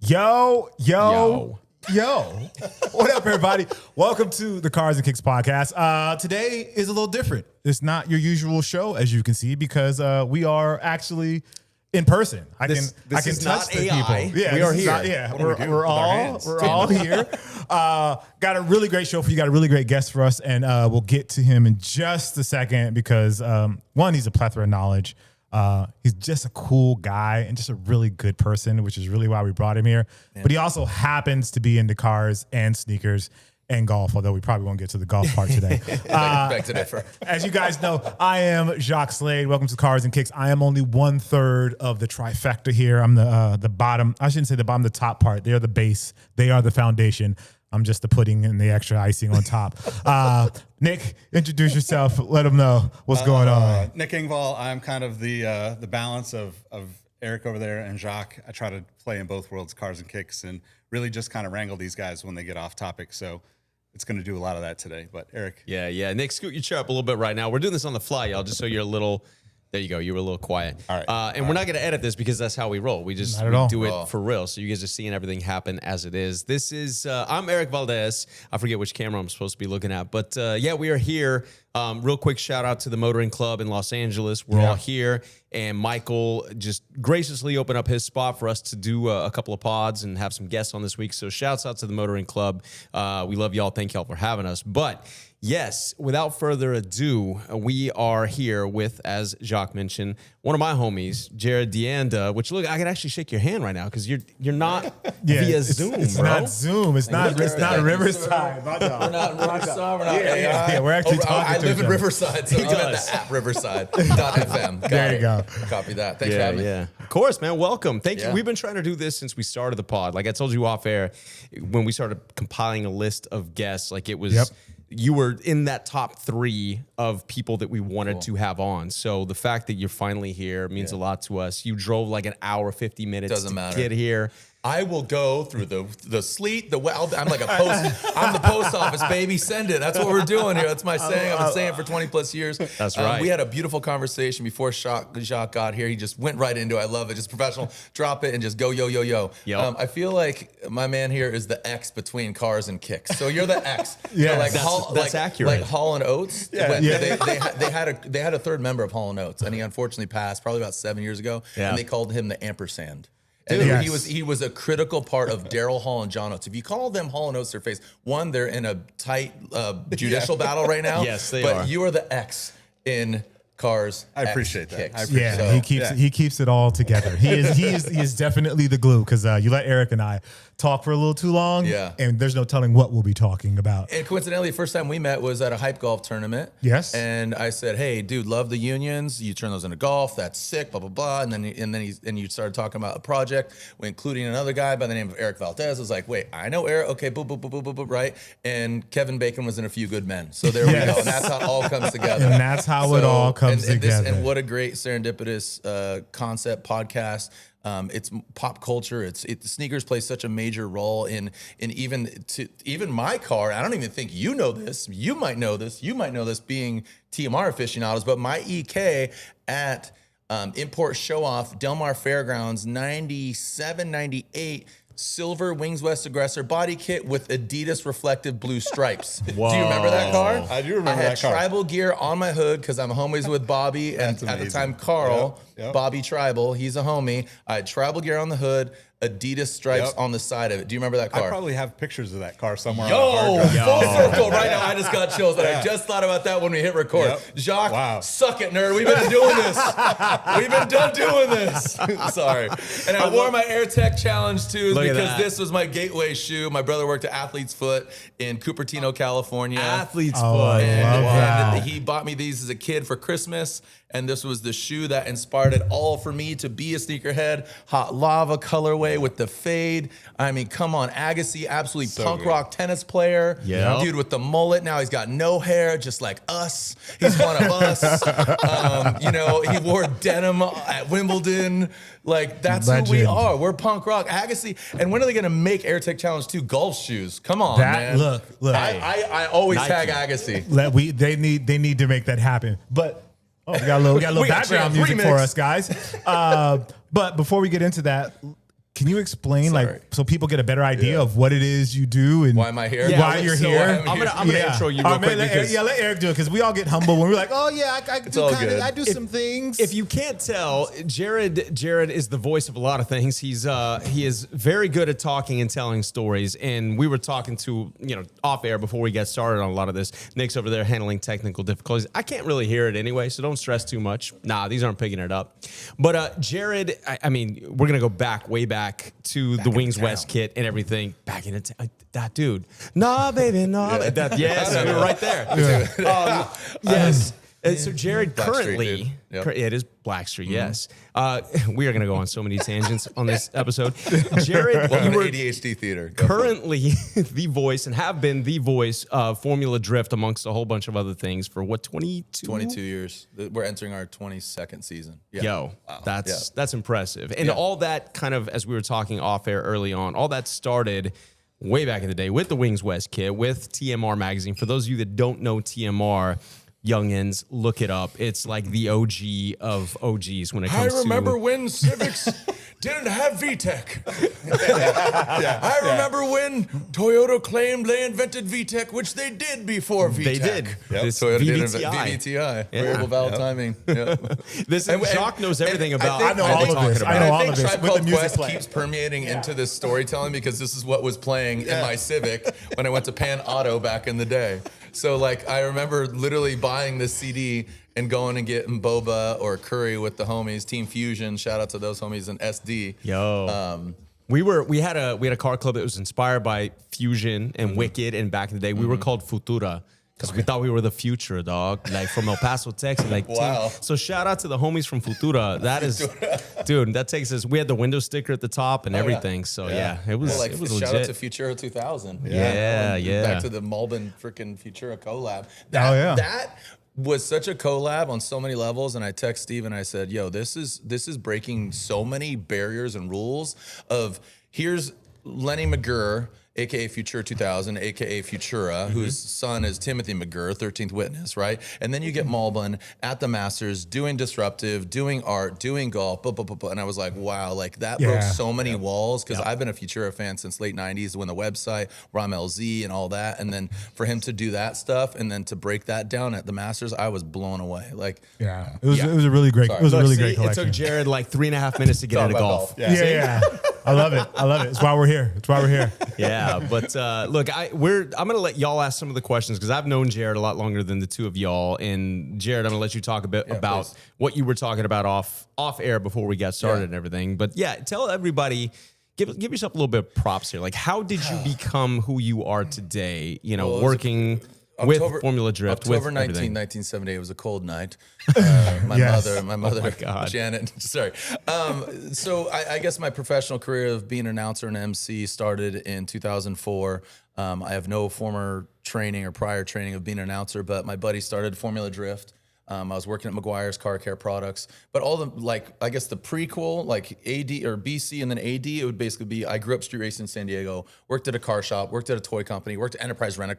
Yo. What up, everybody? Welcome to the Cars and Kicks podcast. Today is a little different. It's not your usual show, as you can see, because we are actually in person. I can touch not the AI. people. Yeah, we are here. We're all here. Got a really great show for you. Got a really great guest for us, and we'll get to him in just a second because one, he's a plethora of knowledge. He's just a cool guy and just a really good person, which is really why we brought him here. Yeah. But he also happens to be into cars and sneakers and golf, although we probably won't get to the golf part today. As you guys know, I am Jacques Slade. Welcome to Cars and Kicks. I am only 1/3 of the trifecta here. I'm the bottom. I shouldn't say the bottom, the top part. They are the base. They are the foundation. I'm just the pudding and the extra icing on top. Nick, introduce yourself. Let them know what's going on. Nick Engvall. I'm kind of the balance of Erik over there and Jacques. I try to play in both worlds, Cars and Kicks, and really just kind of wrangle these guys when they get off topic. So it's going to do a lot of that today. But Erik. Yeah. Nick, scoot your chair up a little bit right now. We're doing this on the fly, y'all, just so you're a little... There you go. You were a little quiet. All right. And we're not going to edit this because that's how we roll. We just do it for real. So you guys are seeing everything happen as it is. This is, I'm Erik Valdez. I forget which camera I'm supposed to be looking at. But yeah, we are here. Real quick shout out to the Motoring Club in Los Angeles. We're all here. And Michael just graciously opened up his spot for us to do a couple of pods and have some guests on this week. So shouts out to the Motoring Club. We love y'all. Thank y'all for having us. But yes, without further ado, we are here with, as Jacques mentioned, one of my homies, Jarod DeAnda, which look, I can actually shake your hand right now because you're not via Zoom, it's bro. Not Zoom. It's not We're Riverside. not Rockstar. We're not AI. Yeah, we're actually talking I to live each in other. Riverside, so I'm at the app Riverside.fm. There you go. Copy that. Thanks for having me. Yeah, of course, man. Welcome. Thank you. We've been trying to do this since we started the pod. Like I told you off air, when we started compiling a list of guests, like it was... Yep. You were in that top 3 of people that we wanted to have on. So the fact that you're finally here means a lot to us. You drove like an hour, 50 minutes to get here. I will go through the sleet, the well. I'm like I'm the post office, baby. Send it. That's what we're doing here. That's my saying. I've been saying it for 20 plus years. That's right. We had a beautiful conversation before Jacques got here. He just went right into it. I love it. Just professional. Drop it and just go, yo. Yep. I feel like my man here is the X between Cars and Kicks. So you're the X. Yeah, like that's accurate. Like Hall and Oates. Yeah. They had a third member of Hall and Oates, and he unfortunately passed probably about 7 years ago. Yeah. And they called him the ampersand. And he was a critical part of Daryl Hall and John Oates. If you call them Hall and Oates, their face, one, they're in a tight judicial battle right now. Yes, they are. are. But you are the X in Cars. I appreciate that. Kicks. He keeps it all together. He is definitely the glue because you let Erik and I talk for a little too long. Yeah. And there's no telling what we'll be talking about. And coincidentally, the first time we met was at a hype golf tournament. Yes. And I said, "Hey, dude, love the unions. You turn those into golf. That's sick. Blah blah blah." And then you started talking about a project, including another guy by the name of Erik Valdez. I was like, "Wait, I know Erik. Okay, boop boop boop boop boop boop." Right. And Kevin Bacon was in A Few Good Men. So there we go. And that's how it all comes together. And that's how it all comes together. And what a great serendipitous concept podcast. It's pop culture. Sneakers play such a major role in even my car. I don't even think you know this. You might know this. You might know this being TMR aficionados. But my EK at Import Show Off Del Mar Fairgrounds 97, 98. Silver Wings West Aggressor body kit with Adidas reflective blue stripes. Whoa. Do you remember that car? I do remember that car. I had tribal gear on my hood because I'm homies with Bobby and at the time Carl, Yep. Bobby Tribal. He's a homie. I had tribal gear on the hood, Adidas stripes on the side of it. Do you remember that car? I probably have pictures of that car somewhere. Yo, full circle right now. I just got chills. I just thought about that when we hit record. Yep. Jacques, suck it, nerd. We've been doing this. We've been done doing this. Sorry. And I wore my AirTech Challenge too because this was my gateway shoe. My brother worked at Athlete's Foot in Cupertino, California. Athlete's Oh, foot. And he bought me these as a kid for Christmas. And this was the shoe that inspired it all for me to be a sneakerhead. Hot lava colorway with the fade. I mean, come on. Agassi, absolutely punk rock tennis player. Yeah. Dude with the mullet. Now he's got no hair, just like us. He's one of us. He wore denim at Wimbledon. Like, that's who we are. We're punk rock. Agassi. And when are they going to make AirTech Challenge 2 golf shoes? Come on, man. Look. I always Nike. tag Agassi. They need to make that happen. But we got a little background music for us, guys. But before we get into that, can you explain so people get a better idea of what it is you do and why am I here? Why you're here? I'm gonna intro you real quick. Let Eric do it because we all get humble when we're like, oh yeah, I do some things. If you can't tell, Jarod is the voice of a lot of things. He is very good at talking and telling stories. And we were talking to off air before we get started on a lot of this. Nick's over there handling technical difficulties. I can't really hear it anyway, so don't stress too much. Nah, these aren't picking it up. But Jarod, I mean, we're gonna go way back to the Wings West kit and everything. Back in that dude. Nah, baby, nah. Yes, we were right there. Yes. So Jarod currently, it is Blackstreet, yes. We are going to go on so many tangents on this episode. Jarod, you were ADHD theater. Currently the voice and have been the voice of Formula Drift amongst a whole bunch of other things for what, 22 years. We're entering our 22nd season. Yeah. Yo, wow. That's impressive. And all that kind of, as we were talking off air early on, all that started way back in the day with the Wings West kit, with TMR magazine. For those of you that don't know TMR, youngins, look it up. It's like the OG of OGs when it comes to... I remember when Civics didn't have VTEC. I remember when Toyota claimed they invented VTEC, which they did before VTEC. They did. Yep. Toyota did invent VVTi. Variable valve timing. Yep. Jacques knows everything about... I know all of this. I think Tribe Called Quest keeps permeating into this storytelling because this is what was playing in my Civic when I went to Pan Auto back in the day. So, I remember literally buying this CD and going and getting boba or curry with the homies, Team Fusion. Shout out to those homies in SD. Yo, we had a car club that was inspired by Fusion and Wicked, and back in the day we were called Futura. Because we thought we were the future, dog. From El Paso, Texas. Wow. So shout out to the homies from Futura. That is, dude, that takes us. We had the window sticker at the top and everything. So it was it was shout legit. out to Futura 2000. Yeah. Back to the Malbon freaking Futura collab. That was such a collab on so many levels. And I text Steve and I said, yo, this is breaking so many barriers and rules of here's Lenny McGurr, a.k.a. Futura 2000, a.k.a. Futura, whose son is Timothy McGurr, 13th Witness, right? And then you get Malbon at the Masters doing disruptive, doing art, doing golf, and I was like, wow, that broke so many walls because I've been a Futura fan since late 90s when the website, Rom LZ and all that. And then for him to do that stuff and then to break that down at the Masters, I was blown away. It was a really great, great collection. It took Jarod 3.5 minutes to get into golf. Yeah. I love it. It's why we're here. Yeah, but look, I'm gonna let y'all ask some of the questions because I've known Jarod a lot longer than the two of y'all. And Jarod, I'm gonna let you talk a bit about what you were talking about off air before we got started and everything. But tell everybody, give yourself a little bit of props here. How did you become who you are today? Working with Formula Drift. October 19, 1978. It was a cold night. My mother, Janet. Sorry. So I guess my professional career of being an announcer and MC started in 2004. I have no former training or prior training of being an announcer, but my buddy started Formula Drift. I was working at McGuire's Car Care Products, but all the I guess the prequel, AD or BC and then AD, it would basically be I grew up street racing in San Diego, worked at a car shop, worked at a toy company, worked at Enterprise renting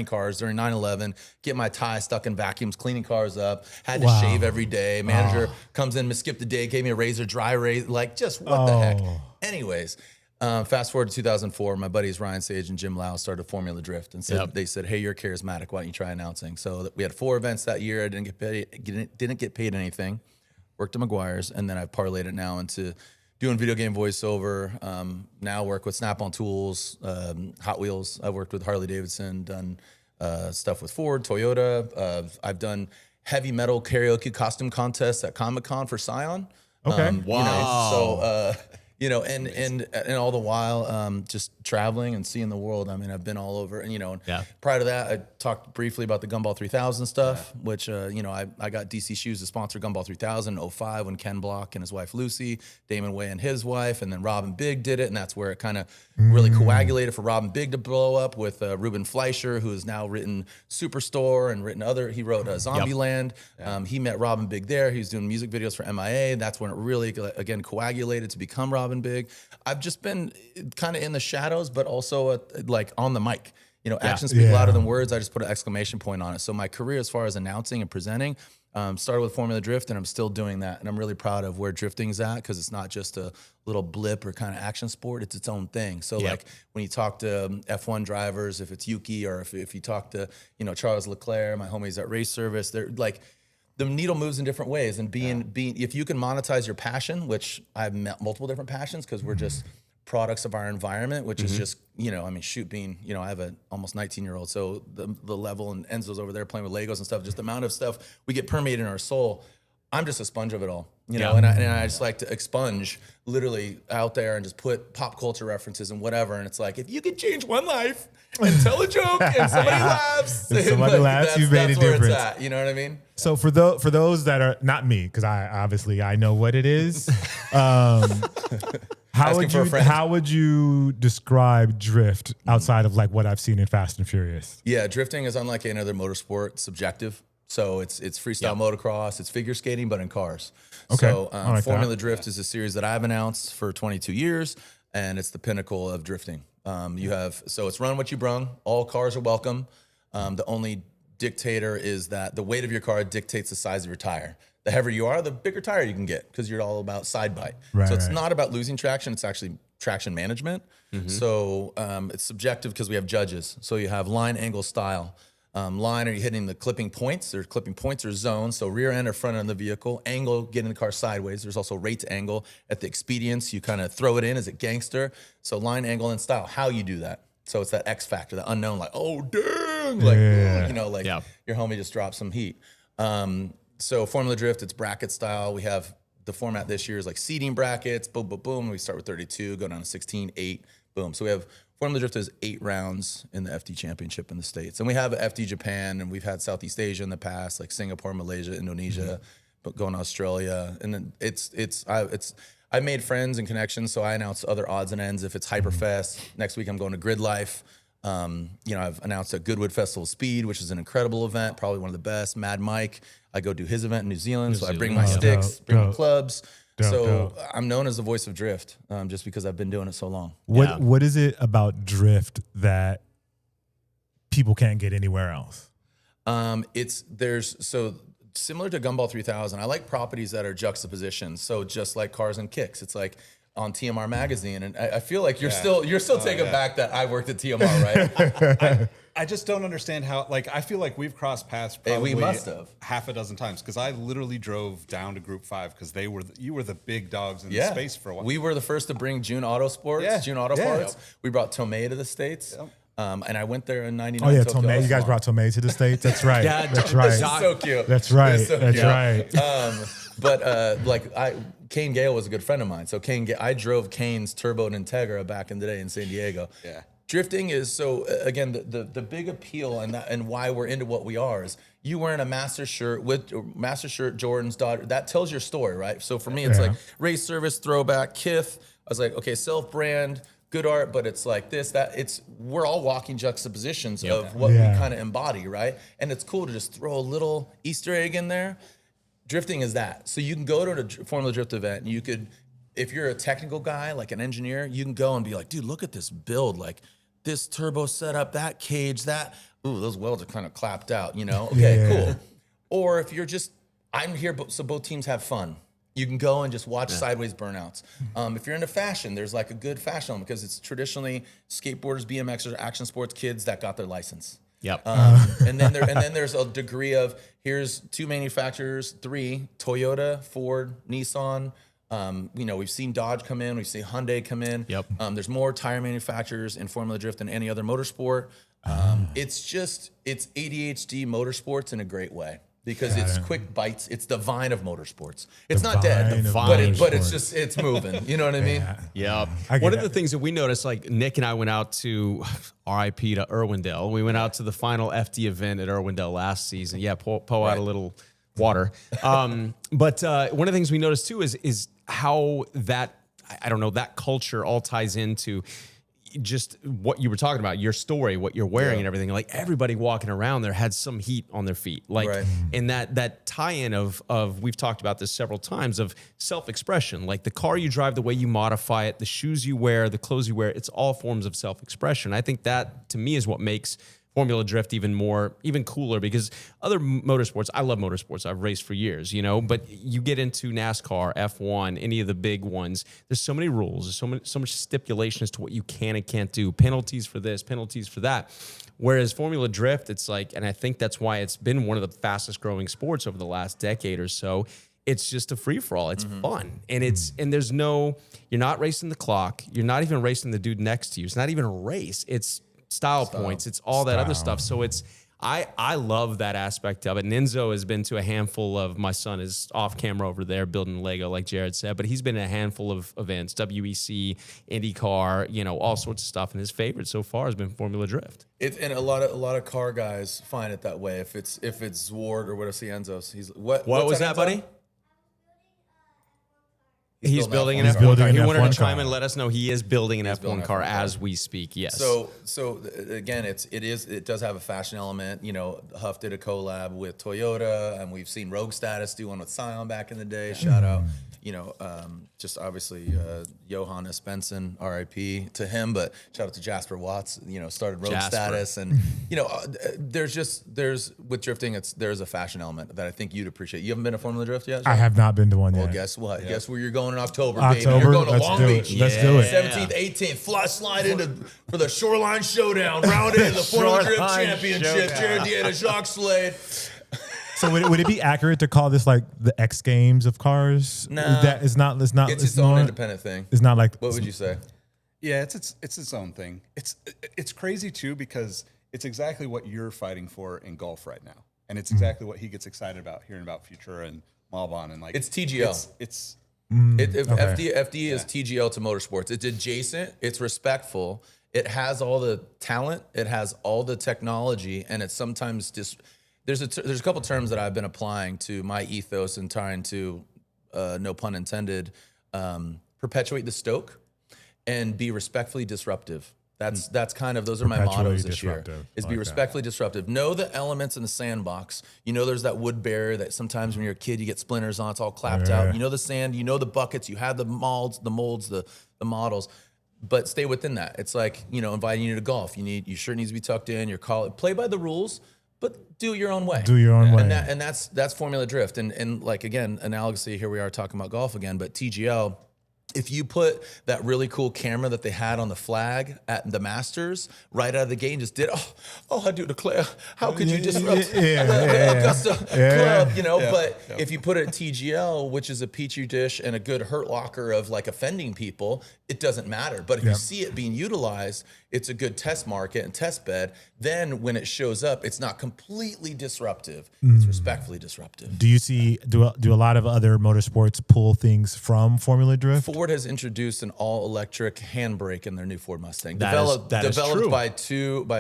cars during 9/11, get my tie stuck in vacuums, cleaning cars up, had to shave every day. Manager comes in, skipped the day, gave me a razor, dry razor, just what the heck. Anyways. Fast forward to 2004, my buddies Ryan Sage and Jim Lau started Formula Drift and they said, hey, you're charismatic. Why don't you try announcing? So we had 4 events that year. I didn't get paid anything. Worked at McGuire's, and then I've parlayed it now into doing video game voiceover. Now work with Snap-on Tools, Hot Wheels. I've worked with Harley Davidson, done stuff with Ford, Toyota. I've done heavy metal karaoke costume contests at Comic-Con for Scion. Okay. Wow. And all the while, just traveling and seeing the world. I mean, I've been all over, and prior to that, I talked briefly about the Gumball 3000 stuff, which, I got DC Shoes to sponsor Gumball 3000 in 2005 when Ken Block and his wife, Lucy, Damon Way and his wife, and then Robin Big did it. And that's where it kind of really coagulated for Robin Big to blow up with Ruben Fleischer, who has now written Superstore and he wrote Zombieland. He met Robin Big there. He was doing music videos for MIA. That's when it really, again, coagulated to become Robin Big. I've just been kind of in the shadows, but also on the mic. Actions speak louder than words. I just put an exclamation point on it. So my career as far as announcing and presenting, Started with Formula Drift, and I'm still doing that. And I'm really proud of where drifting's at, because it's not just a little blip or kind of action sport. It's its own thing. So like when you talk to F1 drivers, if it's Yuki, or if you talk to, Charles Leclerc, my homies at Race Service, they're like, the needle moves in different ways. And being if you can monetize your passion, which I have multiple different passions, because we're just products of our environment, which is just, being, I have an almost 19-year-old. So the level, and Enzo's over there playing with Legos and stuff, just the amount of stuff we get permeated in our soul. I'm just a sponge of it all, and I just like to expunge literally out there and just put pop culture references and whatever. And it's like, if you could change one life and tell a joke and somebody laughs, you've made a difference. It's at, you know what I mean? So for those that are not me, because I know what it is. How would you describe drift outside of like what I've seen in Fast and Furious? Yeah, drifting is unlike any other motorsport. It's subjective. So it's freestyle motocross. It's figure skating, but in cars. Okay. So Formula Drift is a series that I've announced for 22 years, and it's the pinnacle of drifting. It's run what you brung. All cars are welcome. The only dictator is that the weight of your car dictates the size of your tire. The heavier you are, the bigger tire you can get, because you're all about side bite. So it's not about losing traction. It's actually traction management. So it's subjective because we have judges. So you have line, angle, style. Line, are you hitting the clipping points? There's clipping points or zones. So rear end or front end of the vehicle. Angle, getting the car sideways. There's also rate to angle. At the expedience, you kind of throw it in. Is it gangster? So line, angle, and style. How you do that. So it's that X factor, the unknown, like, oh, dang. Your homie just dropped some heat. So Formula Drift, it's bracket style. We have the format this year is like seating brackets. Boom, boom, boom. We start with 32, go down to 16, 8, boom. So we have Formula Drift is 8 rounds in the FD Championship in the States. And we have FD Japan, and we've had Southeast Asia in the past, like Singapore, Malaysia, Indonesia, but going to Australia. And then I made friends and connections, so I announce other odds and ends. If it's Hyperfest, next week I'm going to Grid Life. I've announced a Goodwood Festival of Speed, which is an incredible event, probably one of the best. Mad Mike, I go do his event in New Zealand, so I bring my sticks, bring my clubs. I'm known as the voice of drift, just because I've been doing it so long. What is it about drift that people can't get anywhere else? Similar to Gumball 3000, I like properties that are juxtapositions. So just like Cars and Kicks, it's like on TMR magazine, and I feel like you're still taking back that I worked at TMR, right? I just don't understand how. Like, I feel like we've crossed paths probably we must have half a dozen times, because I literally drove down to Group 5 because you were the big dogs in the space for a while. We were the first to bring June Autosports, June Auto Parts. Yep. We brought Tomei to the States. Yep. And I went there in '99. Oh yeah, Tomei. You guys brought Tomei to the States. That's right. That's right. So cute. That's right. That's right. Kane Gale was a good friend of mine. So I drove Kane's Turbo and Integra back in the day in San Diego. Yeah. Drifting is again the big appeal and why we're into what we are is you wearing a Master shirt Jordan's daughter, that tells your story, right? So for me it's like Race Service, throwback, Kith. I was like, okay, self-brand, good art, but it's like this, we're all walking juxtapositions of what we kind of embody, right? And it's cool to just throw a little Easter egg in there. Drifting is that. So you can go to a Formula Drift event and you could, if you're a technical guy, like an engineer, you can go and be like, dude, look at this build, like this turbo setup, that cage, those welds are kind of clapped out, Okay, cool. Or if you're just, I'm here so both teams have fun. You can go and just watch sideways burnouts. If you're into fashion, there's like a good fashion element, because it's traditionally skateboarders, BMXers, action sports kids that got their license. Yep. And then there's a degree of, here's 2 manufacturers, 3, Toyota, Ford, Nissan. We've seen Dodge come in, we've seen Hyundai come in. Yep. There's more tire manufacturers in Formula Drift than any other motorsport. It's ADHD motorsports in a great way, because it's quick bites. It's the Vine of motorsports. It's not dead, but it's moving. You know what I mean? Yeah. One of the things that we noticed, like Nick and I went out to RIP to Irwindale. We went out to the final FD event at Irwindale last season. Yeah, pour out a little water. But one of the things we noticed too is how that culture all ties into just what you were talking about, your story, what you're wearing and everything. Like everybody walking around there had some heat on their feet. Like, and that tie-in of, we've talked about this several times, of self-expression. Like the car you drive, the way you modify it, the shoes you wear, the clothes you wear, it's all forms of self-expression. I think that to me is what makes Formula Drift even cooler, because other motorsports, I love motorsports. I've raced for years, but you get into NASCAR, F1, any of the big ones, there's so many rules. There's so much stipulation as to what you can and can't do. Penalties for this, penalties for that. Whereas Formula Drift, it's like, and I think that's why it's been one of the fastest growing sports over the last decade or so. It's just a free for all. It's fun. And you're not racing the clock. You're not even racing the dude next to you. It's not even a race. It's style points. It's all that other stuff. So I love that aspect of it. And Enzo has been to a handful of, my son is off camera over there building Lego, like Jarod said, but he's been in a handful of events, WEC, IndyCar, all sorts of stuff. And his favorite so far has been Formula Drift. And a lot of car guys find it that way. If it's Zwart or what I see Enzo's, what was that, buddy? He's building an F1 F1 car. He wanted F1 to chime car. in and let us know he is building an F1 car as we speak. Yes. So again, it does have a fashion element. Huff did a collab with Toyota, and we've seen Rogue Status do one with Scion back in the day. Shout out. Just obviously Johannes Benson, RIP to him, but shout out to Jasper Watts, started Rogue Status. And, there's with drifting, there's a fashion element that I think you'd appreciate. You haven't been to Formula Drift yet? I have not been to one yet. Well, guess what? Yeah. Guess where you're going in October, baby? You're going to Long Beach. Let's do it. 17th, 18th, slide into for the Shoreline Showdown, round into the Formula Drift Championship. Jarod DeAnda, Jacques Slade. So would it be accurate to call this like the X Games of cars? No, it's not. It's its own independent thing. It's not like. What would you say? Yeah, it's its own thing. It's crazy too, because it's exactly what you're fighting for in golf right now, and it's exactly what he gets excited about hearing about Futura and Malbon and like. It's TGL. Okay. FD is TGL to motorsports. It's adjacent. It's respectful. It has all the talent. It has all the technology, and it's sometimes just. There's a couple terms that I've been applying to my ethos and trying to, no pun intended, perpetuate the stoke and be respectfully disruptive. That's kind of, those are my mottos this year, is be respectfully disruptive. Know the elements in the sandbox. There's that wood barrier that sometimes when you're a kid, you get splinters on, it's all clapped out. You know the sand, you know the buckets, you have the molds, the models, but stay within that. It's like, inviting you to golf. Your shirt needs to be tucked in, play by the rules, but do it your own way. Do your own way. And that's Formula Drift. And like, again, analogously, here we are talking about golf again, but TGL, if you put that really cool camera that they had on the flag at the Masters right out of the gate and just did, I do declare, how could you disrupt the Augusta club, but if you put it at TGL, which is a petri dish and a good hurt locker of like offending people, it doesn't matter. But if you see it being utilized, it's a good test market and test bed. Then when it shows up, it's not completely disruptive. It's respectfully disruptive. Do you see, do a lot of other motorsports pull things from Formula Drift? Ford has introduced an all-electric handbrake in their new Ford Mustang. Developed by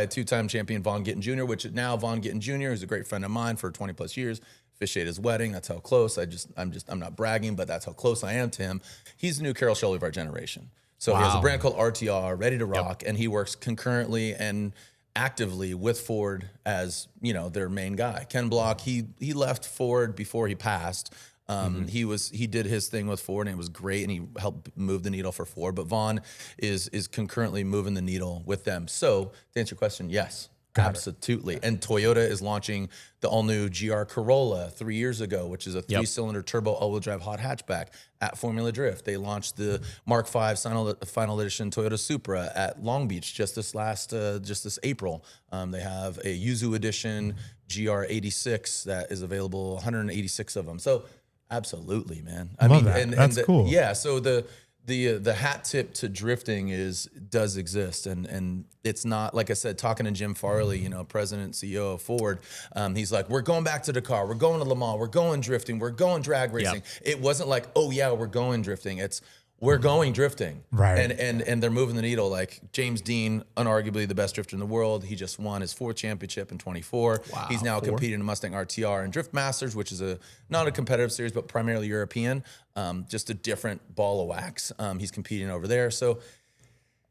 a two-time champion, Vaughn Gittin Jr., which now Vaughn Gittin Jr. is a great friend of mine for 20 plus years. Officiated his wedding. That's how close. I'm not bragging, but that's how close I am to him. He's the new Carroll Shelby of our generation. So he has a brand called RTR, ready to rock, and he works concurrently and actively with Ford as their main guy. Ken Block, he left Ford before he passed. He did his thing with Ford and it was great, and he helped move the needle for Ford. But Vaughn is concurrently moving the needle with them. So to answer your question, yes. Absolutely. And Toyota is launching the all-new GR Corolla 3 years ago, which is a three-cylinder turbo all-wheel drive hot hatchback at Formula Drift. They launched the Mark V final edition Toyota Supra at Long Beach just this April. They have a Yuzu edition GR86 that is available, 186 of them. So absolutely, man. I mean, that's cool. Yeah. So the hat tip to drifting does exist, and it's not, like I said, talking to Jim Farley, president CEO of Ford, he's like, we're going back to Dakar, we're going to Le Mans, we're going drifting, we're going drag racing. It wasn't like, oh yeah, we're going drifting. It's we're going drifting, right? And they're moving the needle. Like James Dean, unarguably the best drifter in the world. He just won his fourth championship in 24. Wow, he's now competing in Mustang RTR and Drift Masters, which is not a competitive series, but primarily European. Just a different ball of wax. He's competing over there. So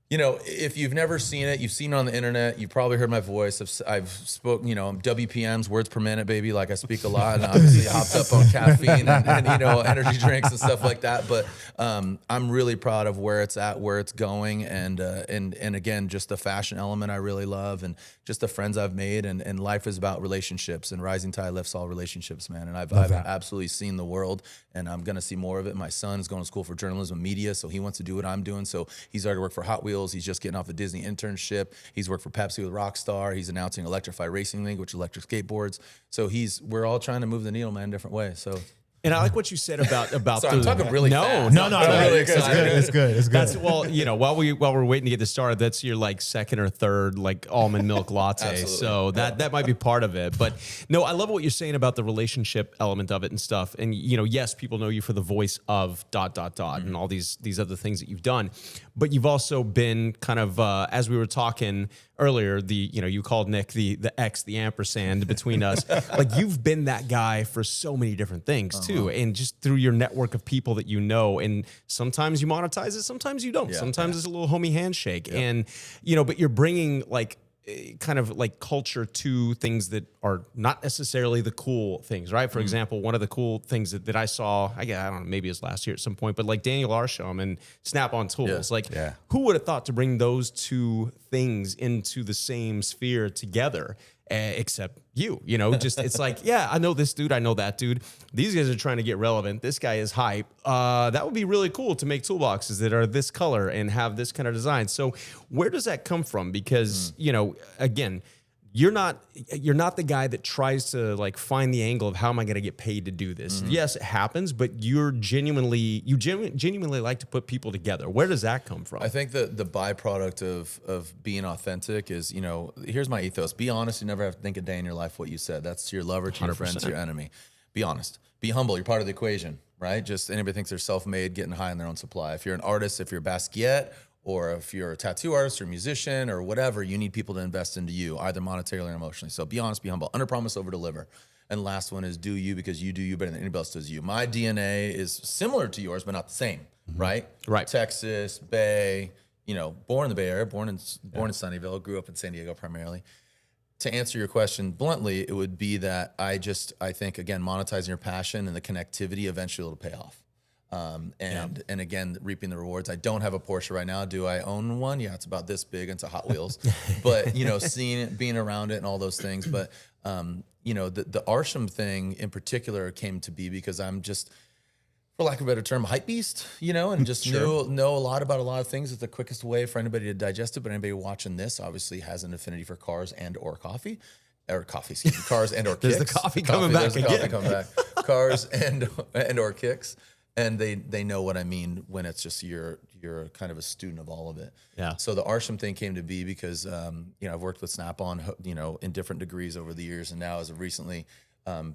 You know, if you've never seen it, you've seen it on the internet. You've probably heard my voice. I've spoken, you know, WPMs, words per minute, baby. Like I speak a lot, and obviously hopped up on caffeine and you know, energy drinks and stuff like that. But I'm really proud of where it's at, where it's going, and again, just the fashion element I really love, and just the friends I've made, and life is about relationships, and rising tide lifts all relationships, man. And I've absolutely seen the world, and I'm gonna see more of it. My son is going to school for journalism and media, so he wants to do what I'm doing. So he's already worked for Hot Wheels. He's just getting off the Disney internship. He's worked for Pepsi with Rockstar. He's announcing Electrify Racing League, which is electric skateboards. So we're all trying to move the needle, man, in different ways. So. And I like what you said about Sorry, I'm talking really fast. No, really it's good. That's, well, you know, while we're waiting to get this started, that's your like second or third like almond milk latte. So that might be part of it. But no, I love what you're saying about the relationship element of it and stuff. And you know, yes, people know you for the voice of ... and all these other things that you've done. But you've also been kind of as we were talking earlier, you called Nick the X, the ampersand between us. Like you've been that guy for so many different things too. And just through your network of people that you know, and sometimes you monetize it, sometimes you don't. Sometimes it's a little homie handshake, and you know, but you're bringing like kind of like culture to things that are not necessarily the cool things, right? For example, one of the cool things that I saw, I don't know, maybe it was last year at some point, but like Daniel Arsham and Snap-on Tools, who would have thought to bring those two things into the same sphere together? Except you know, just it's like, yeah, I know this dude, I know that dude. These guys are trying to get relevant. This guy is hype. That would be really cool to make toolboxes that are this color and have this kind of design. So where does that come from? Because, you know, again, you're not the guy that tries to like find the angle of how am I going to get paid to do this. Yes, it happens, but you genuinely like to put people together. Where does that come from? I think the byproduct of being authentic is, you know, here's my ethos: be honest. You never have to think a day in your life what you said. That's to your lover, to your friend, to your enemy. Be honest. Be humble. You're part of the equation, right? Just anybody thinks they're self-made, getting high on their own supply. If you're an artist, if you're a Basquiat, or if you're a tattoo artist or a musician or whatever, you need people to invest into you, either monetarily or emotionally. So be honest, be humble, under promise, over deliver. And last one is do you, because you do you better than anybody else does you. My DNA is similar to yours, but not the same, right? Right. Texas, Bay, you know, born in the Bay Area, born in Sunnyvale, grew up in San Diego primarily. To answer your question bluntly, it would be that I think, again, monetizing your passion and the connectivity eventually will pay off. And again, reaping the rewards. I don't have a Porsche right now. Do I own one? Yeah, it's about this big. It's a Hot Wheels, but you know, seeing it, being around it and all those things. But, you know, the Arsham thing in particular came to be because I'm just, for lack of a better term, hype beast, you know, and just know a lot about a lot of things. It's the quickest way for anybody to digest it. But anybody watching this obviously has an affinity for cars and or coffee. Or coffee, excuse me, cars and or kicks. There's the coffee coming back again. Cars and or kicks. And they know what I mean when it's just you're kind of a student of all of it. Yeah. So the Arsham thing came to be because you know, I've worked with Snap-on, you know, in different degrees over the years, and now as of recently,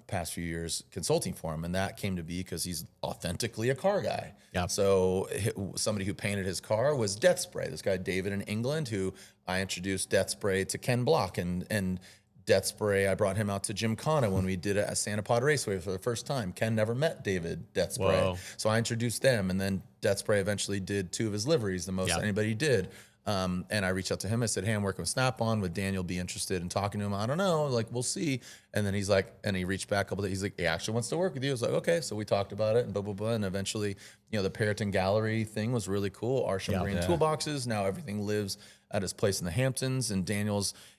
past few years, consulting for him, and that came to be because he's authentically a car guy. Yeah. So somebody who painted his car was Death Spray. This guy David in England, who I introduced Death Spray to Ken Block, and Death Spray, I brought him out to Gymkhana when we did it at Santa Pod Raceway for the first time. Ken never met David Death Spray. Whoa. So I introduced them, and then Death Spray eventually did 2 of his liveries, the most anybody did. And I reached out to him. I said, hey, I'm working with Snap-on. Would Daniel be interested in talking to him? I don't know. Like, we'll see. And then he's like, and he reached back a couple days. He's like, he actually wants to work with you. I was like, okay. So we talked about it and blah, blah, blah. And eventually, you know, the Perriton Gallery thing was really cool. Arsham Green Toolboxes. Now everything lives at his place in the Hamptons. And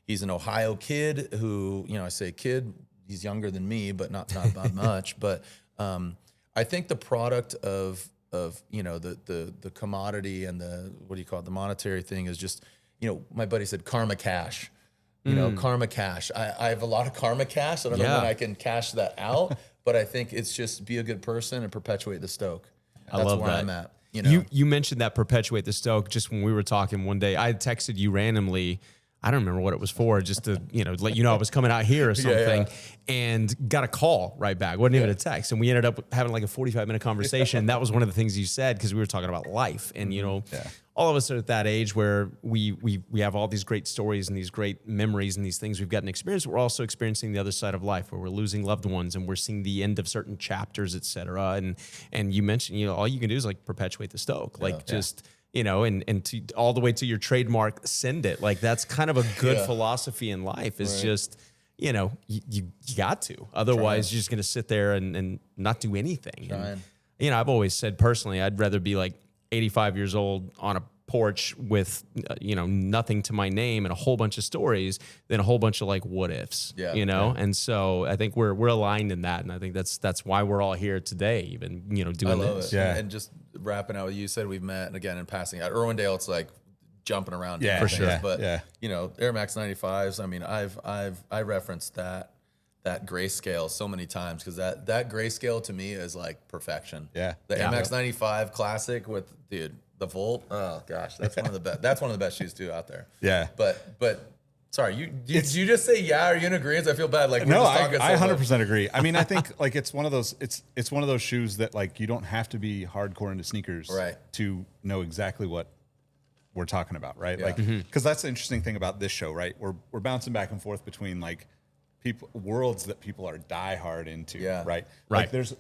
he's an Ohio kid who, you know, I say kid, he's younger than me, but not by much. But I think the product of you know, the commodity and the monetary thing is just, you know, my buddy said karma cash. You know, karma cash. I have a lot of karma cash. I don't know when I can cash that out, but I think it's just be a good person and perpetuate the stoke. That's where I'm at. You know, you mentioned that perpetuate the stoke just when we were talking one day. I had texted you randomly. I don't remember what it was for, just to, you know, let you know I was coming out here or something, and got a call right back. Wasn't even a text. And we ended up having like a 45-minute conversation. That was one of the things you said, because we were talking about life. And, you know, all of us are at that age where we have all these great stories and these great memories and these things we've gotten experience. We're also experiencing the other side of life, where we're losing loved ones and we're seeing the end of certain chapters, et cetera. And you mentioned, you know, all you can do is like perpetuate the stoke. Like you know, and to all the way to your trademark, send it. Like that's kind of a good philosophy in life is just, you know, you got to, otherwise you're just going to sit there and not do anything. And, you know, I've always said personally, I'd rather be like 85 years old on a porch with, you know, nothing to my name and a whole bunch of stories than a whole bunch of like what ifs, you know? And so I think we're aligned in that. And I think that's why we're all here today, even, you know, doing this. Yeah. And just wrapping out what you said, we've met, and again, in passing at Irwindale, it's like jumping around. For sure. But you know, Air Max 95s, I mean, I referenced that grayscale so many times because that grayscale to me is like perfection. The Air Max 95 Classic with the Volt. Oh gosh, that's one of the best. That's one of the best shoes too out there. But sorry, did you just say or you in agreement? I feel bad. Like no, I 100% agree. I mean, I think like it's one of those one of those shoes that like you don't have to be hardcore into sneakers to know exactly what we're talking about, right? Like because that's the interesting thing about this show, right? We're bouncing back and forth between like worlds that people are diehard into, right? Like there's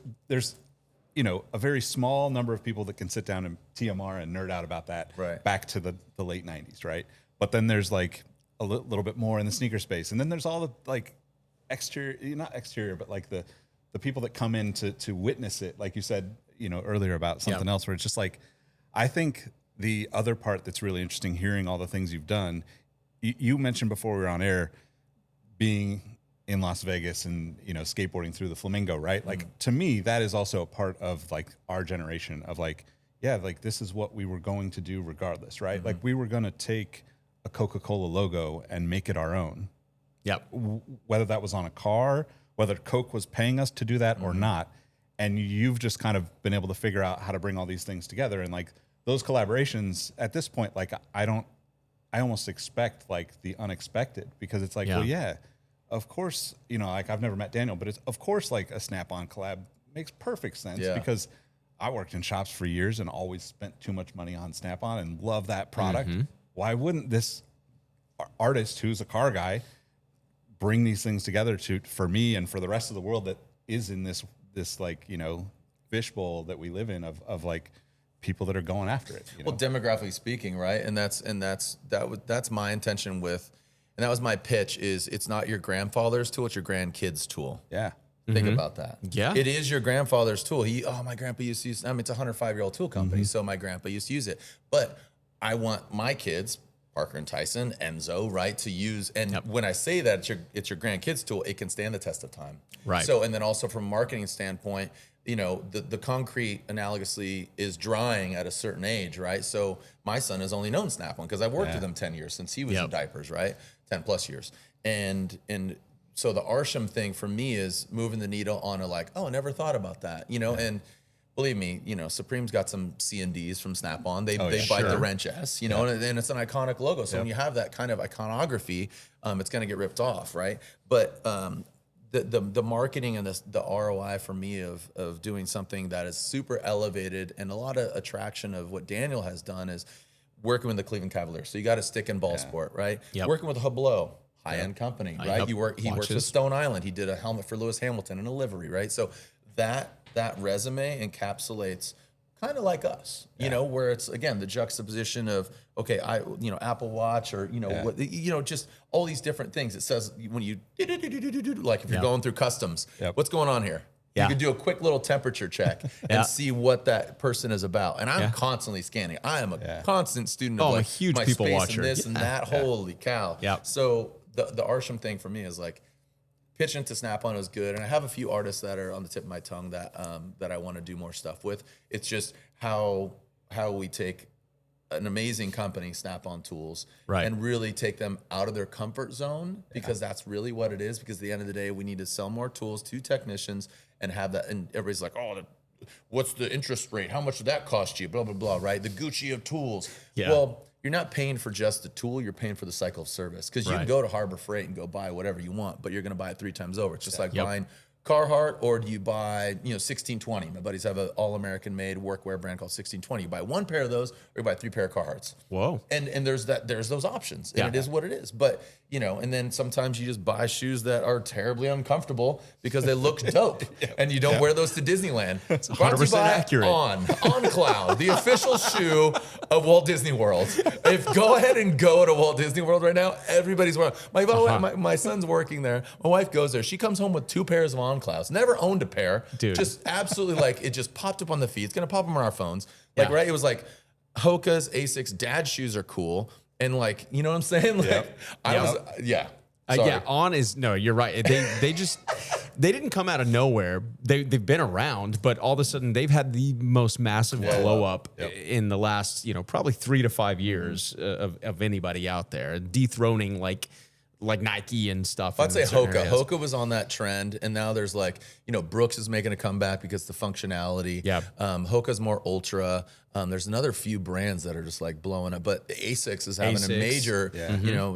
you know, a very small number of people that can sit down and TMR and nerd out about that back to the late 90s, right? But then there's like a little bit more in the sneaker space. And then there's all the like not exterior, but like the people that come in to witness it, like you said, you know, earlier about something else where it's just like, I think the other part that's really interesting, hearing all the things you've done, you mentioned before we were on air, being in Las Vegas and, you know, skateboarding through the Flamingo, right? Like to me, that is also a part of like our generation of like, like this is what we were going to do regardless, right? Like we were going to take a Coca-Cola logo and make it our own. Whether that was on a car, whether Coke was paying us to do that or not. And you've just kind of been able to figure out how to bring all these things together. And like those collaborations at this point, like I almost expect like the unexpected because it's like, well, of course, you know, like I've never met Daniel, but it's of course like a Snap-on collab makes perfect sense because I worked in shops for years and always spent too much money on Snap-on and love that product. Why wouldn't this artist who's a car guy bring these things together for me and for the rest of the world that is in this like, you know, fishbowl that we live in of like people that are going after it. You know? Well, demographically speaking, right? And that's my intention with. And that was my pitch is it's not your grandfather's tool, it's your grandkid's tool. Think about that. It is your grandfather's tool. My grandpa used to use, I mean, it's a 105-year-old tool company, so my grandpa used to use it. But I want my kids, Parker and Tyson, Enzo, right, to use, and when I say that it's your grandkid's tool, it can stand the test of time. So, and then also from a marketing standpoint, you know, the concrete analogously is drying at a certain age, right? So my son has only known Snap-on because I've worked with him 10 years since he was in diapers, right? 10 plus years. And so the Arsham thing for me is moving the needle on a like, I never thought about that, you know, and believe me, you know, Supreme's got some C&Ds from Snap-on. They bite the wrench S, you know, and it's an iconic logo. So when you have that kind of iconography, it's going to get ripped off, right? But the marketing and the ROI for me of doing something that is super elevated and a lot of attraction of what Daniel has done is working with the Cleveland Cavaliers. So you got to stick in ball sport, right? Working with Hublot, high-end company, right? He works with Stone Island. He did a helmet for Lewis Hamilton and a livery, right? So that resume encapsulates kind of like us, you know, where it's again the juxtaposition of Apple Watch or just all these different things. It says when you like if you're going through customs, what's going on here? You can do a quick little temperature check and see what that person is about. And I'm constantly scanning. I am a constant student of I'm like a huge my people space watcher. and this and that. Holy cow. So the Arsham thing for me is like pitching to Snap-on is good. And I have a few artists that are on the tip of my tongue that I want to do more stuff with. It's just how we take an amazing company, Snap-on Tools, and really take them out of their comfort zone because that's really what it is. Because at the end of the day, we need to sell more tools to technicians and have that. And everybody's like, what's the interest rate? How much did that cost you? Blah, blah, blah, right? The Gucci of tools. Well, you're not paying for just the tool. You're paying for the cycle of service because you can go to Harbor Freight and go buy whatever you want, but you're going to buy it 3 times over. It's just like buying Carhartt, or do you buy, 1620? My buddies have an all-American made workwear brand called 1620. You buy one pair of those, or you buy 3 pair of Carhartts. Whoa. And there's those options, and it is what it is. But, and then sometimes you just buy shoes that are terribly uncomfortable because they look dope, and you don't wear those to Disneyland. It's 100% accurate. On Cloud, the official shoe of Walt Disney World. Go ahead and go to Walt Disney World right now. Everybody's wearing. My son's working there. My wife goes there. She comes home with 2 pairs of On Clouds. Never owned a pair. Dude. Just absolutely it just popped up on the feed. It's gonna pop them on our phones. Right? It was like Hoka's, Asics, Dad's shoes are cool, and you know what I'm saying? Sorry. On is no. You're right. They didn't come out of nowhere. They've been around, but all of a sudden they've had the most massive blow up in the last probably 3 to 5 years of anybody out there, dethroning like Nike and stuff. I'd say Hoka. Areas. Hoka was on that trend, and now there's Brooks is making a comeback because the functionality. Yeah. Hoka's more ultra. There's another few brands that are just blowing up, but Asics is having a major.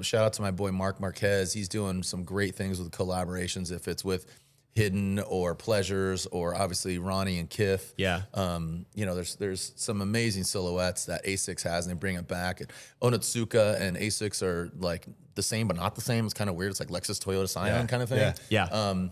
Shout out to my boy Mark Marquez. He's doing some great things with collaborations. If it's with Hidden or Pleasures, or obviously Ronnie and Kith. Yeah. There's some amazing silhouettes that Asics has, and they bring it back. Onitsuka and Asics are the same, but not the same. It's kind of weird. It's like Lexus, Toyota, Scion kind of thing. Yeah.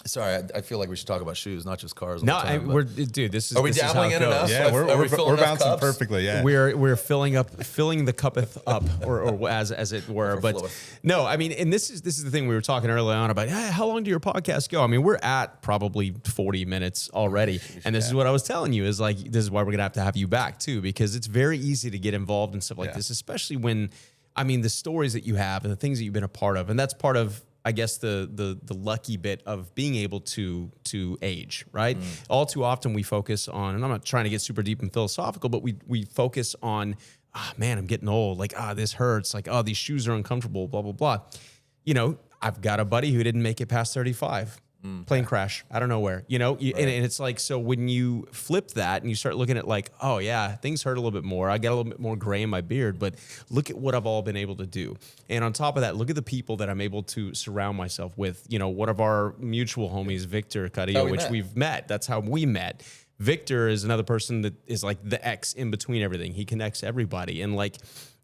Sorry, I feel like we should talk about shoes, not just cars. Dude, this is. Are we this dabbling in enough? Yeah, we're bouncing perfectly. Yeah, we're filling the cuppeth up, or as it were. But no, I mean, and this is the thing we were talking early on about. How long do your podcasts go? I mean, we're at probably 40 minutes already, and this is what I was telling you is this is why we're gonna have to have you back too, because it's very easy to get involved in stuff like this, especially when, I mean, the stories that you have and the things that you've been a part of, and that's part of, I guess, the lucky bit of being able to age, right? All too often we focus on, and I'm not trying to get super deep and philosophical, but we focus on, man, I'm getting old. This hurts. These shoes are uncomfortable, blah, blah, blah. I've got a buddy who didn't make it past 35. Plane crash out of nowhere, and it's so when you flip that and you start looking at oh yeah, things hurt a little bit more. I got a little bit more gray in my beard, but look at what I've all been able to do. And on top of that, look at the people that I'm able to surround myself with. One of our mutual homies, Victor Carrillo, which we've met. That's how we met. Victor is another person that is the X in between everything. He connects everybody. And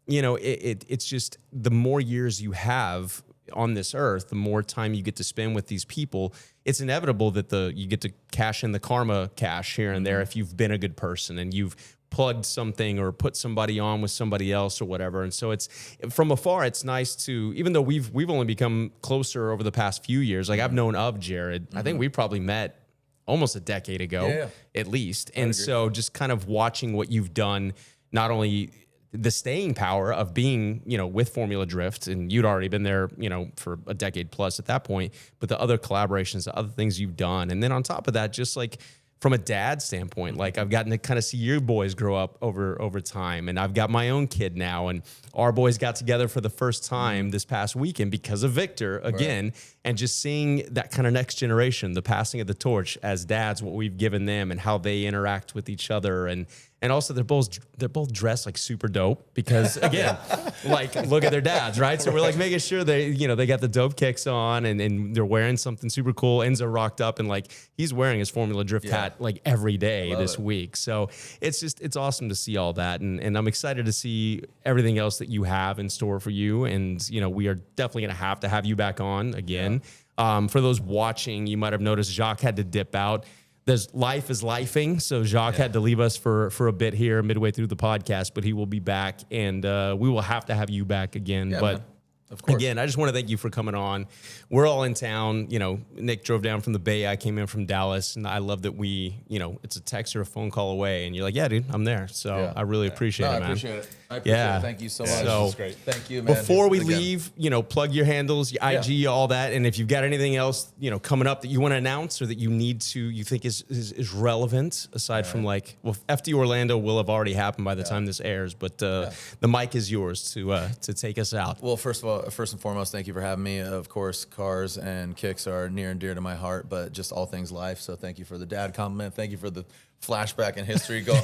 it's just the more years you have on this earth, the more time you get to spend with these people, it's inevitable that you get to cash in the karma cash here and there if you've been a good person and you've plugged something or put somebody on with somebody else or whatever. And so it's from afar, it's nice to, even though we've only become closer over the past few years. I've known of Jarod. I think we probably met almost a decade ago, at least. And so just kind of watching what you've done, not only the staying power of being, with Formula Drift, and you'd already been there, for a decade plus at that point, but the other collaborations, the other things you've done. And then on top of that, just from a dad standpoint, I've gotten to kind of see your boys grow up over time, and I've got my own kid now, and our boys got together for the first time this past weekend because of Victor again, and just seeing that kind of next generation, the passing of the torch as dads, what we've given them and how they interact with each other. And also they're both dressed super dope because again, look at their dads, right? So we're making sure they got the dope kicks on and they're wearing something super cool. Enzo rocked up and he's wearing his Formula Drift hat every day this week. So it's awesome to see all that. And I'm excited to see everything else that you have in store for you. And we are definitely going to have you back on again. For those watching, you might have noticed Jacques had to dip out. Life is lifing, so Jacques had to leave us for a bit here midway through the podcast, but he will be back, and we will have to have you back again. Yeah, but man. Of course. Again, I just want to thank you for coming on. We're all in town. Nick drove down from the Bay. I came in from Dallas, and I love that it's a text or a phone call away, and you're like, yeah, dude, I'm there. So I really appreciate it, man. I appreciate it. Thank you so much. So, this is great. Thank you, man. Before we leave, plug your handles, your IG, all that. And if you've got anything else, coming up that you want to announce or that you think is relevant aside from FD Orlando will have already happened by the time this airs, but the mic is yours to take us out. Well, first and foremost, thank you for having me. Of course, cars and kicks are near and dear to my heart, but just all things life. So thank you for the dad compliment. Thank you for the flashback in history, going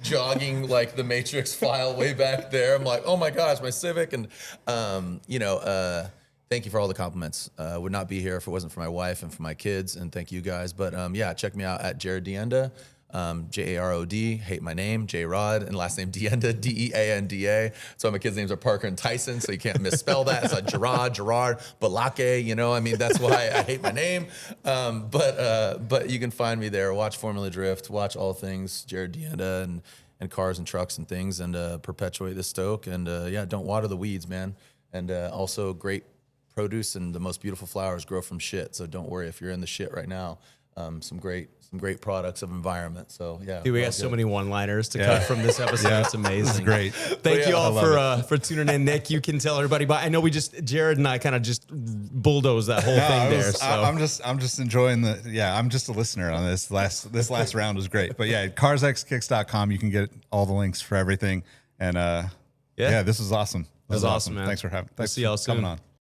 jogging the Matrix file way back there. I'm oh my gosh, my Civic, and thank thank you for all the compliments. Would not be here if it wasn't for my wife and for my kids, and thank you guys. But yeah, check me out at Jarod DeAnda, Jarod, hate my name, Jarod, and last name DeAnda, DeAnda. So my kids' names are Parker and Tyson, so you can't misspell that. It's like Gerard, Balake, you know, I mean, that's why I hate my name. But you can find me there. Watch Formula Drift, watch all things Jarod DeAnda and cars and trucks and things, and perpetuate the stoke. And yeah, don't water the weeds, man. And also great produce and the most beautiful flowers grow from shit. So don't worry if you're in the shit right now. Some great products of environment. So yeah, dude, we got so many one-liners to cut from this episode. It's amazing. It's great. Thank you all for tuning in. Nick, you can tell everybody, but I know Jarod and I kind of just bulldozed that whole thing there. So I'm just enjoying I'm just a listener on this last round was great. But yeah, carsxkicks.com, you can get all the links for everything. And yeah, this was awesome. This was awesome, man. Thanks for see y'all soon. coming on.